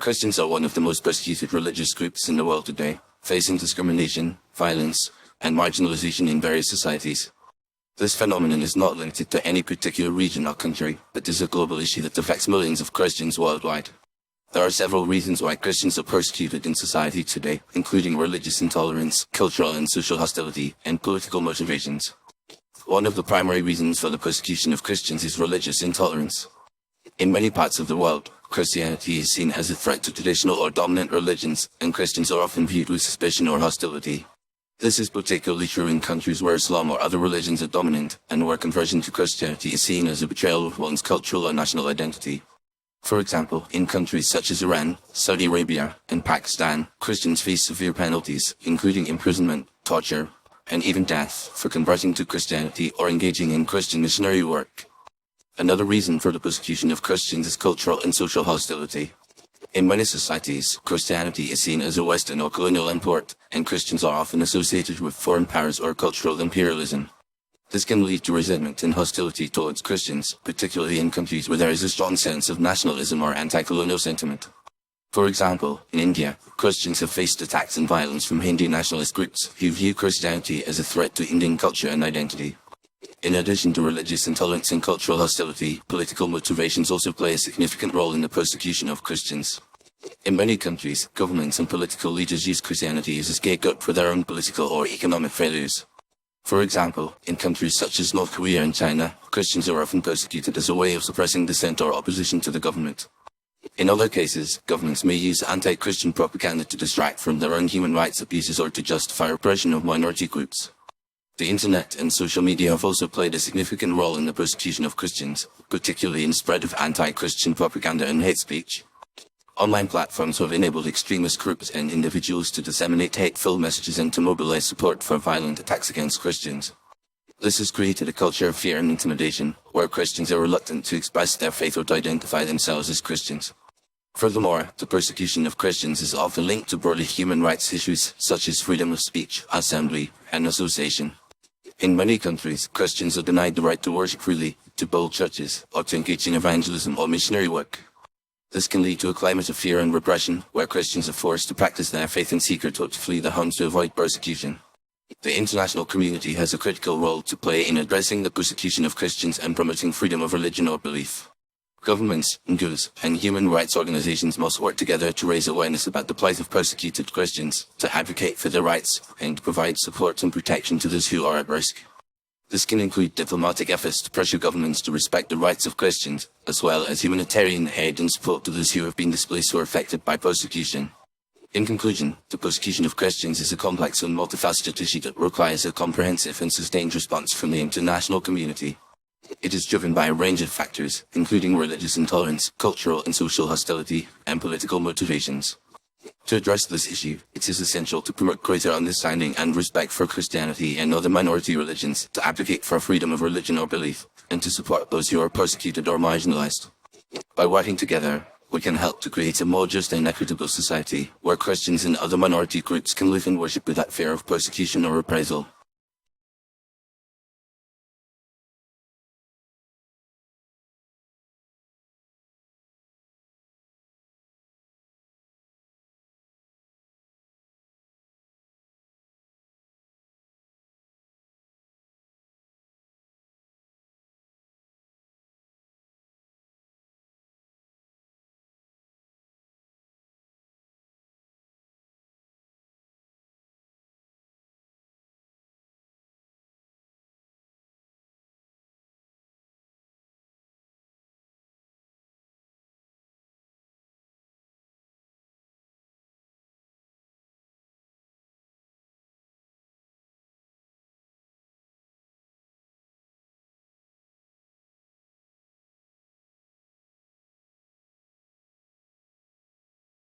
Christians are one of the most persecuted religious groups in the world today, facing discrimination, violence, and marginalization in various societies. This phenomenon is not limited to any particular region or country, but is a global issue that affects millions of Christians worldwide. There are several reasons why Christians are persecuted in society today, including religious intolerance, cultural and social hostility, and political motivations. One of the primary reasons for the persecution of Christians is religious intolerance. In many parts of the world, Christianity is seen as a threat to traditional or dominant religions, and Christians are often viewed with suspicion or hostility. This is particularly true in countries where Islam or other religions are dominant, and where conversion to Christianity is seen as a betrayal of one's cultural or national identity. For example, in countries such as Iran, Saudi Arabia, and Pakistan, Christians face severe penalties, including imprisonment, torture, and even death, for converting to Christianity or engaging in Christian missionary work. Another reason for the persecution of Christians is cultural and social hostility. In many societies, Christianity is seen as a Western or colonial import, and Christians are often associated with foreign powers or cultural imperialism. This can lead to resentment and hostility towards Christians, particularly in countries where there is a strong sense of nationalism or anti-colonial sentiment. For example, in India, Christians have faced attacks and violence from Hindu nationalist groups who view Christianity as a threat to Indian culture and identity. In addition to religious intolerance and cultural hostility, political motivations also play a significant role in the persecution of Christians. In many countries, governments and political leaders use Christianity as a scapegoat for their own political or economic failures. For example, in countries such as North Korea and China, Christians are often persecuted as a way of suppressing dissent or opposition to the government. In other cases, governments may use anti-Christian propaganda to distract from their own human rights abuses or to justify oppression of minority groups. The internet and social media have also played a significant role in the persecution of Christians, particularly in the spread of anti-Christian propaganda and hate speech. Online platforms have enabled extremist groups and individuals to disseminate hateful messages and to mobilize support for violent attacks against Christians. This has created a culture of fear and intimidation, where Christians are reluctant to express their faith or to identify themselves as Christians. Furthermore, the persecution of Christians is often linked to broader human rights issues such as freedom of speech, assembly, and association. In many countries, Christians are denied the right to worship freely, to build churches, or to engage in evangelism or missionary work. This can lead to a climate of fear and repression, where Christians are forced to practice their faith in secret or to flee their homes to avoid persecution. The international community has a critical role to play in addressing the persecution of Christians and promoting freedom of religion or belief. Governments, NGOs, and human rights organizations must work together to raise awareness about the plight of persecuted Christians, to advocate for their rights, and to provide support and protection to those who are at risk. This can include diplomatic efforts to pressure governments to respect the rights of Christians, as well as humanitarian aid and support to those who have been displaced or affected by persecution. In conclusion, the persecution of Christians is a complex and multifaceted issue that requires a comprehensive and sustained response from the international community. It is driven by a range of factors, including religious intolerance, cultural and social hostility, and political motivations. To address this issue, it is essential to promote greater understanding and respect for Christianity and other minority religions, to advocate for freedom of religion or belief, and to support those who are persecuted or marginalized. By working together, we can help to create a more just and equitable society, where Christians and other minority groups can live and worship without fear of persecution or reprisal.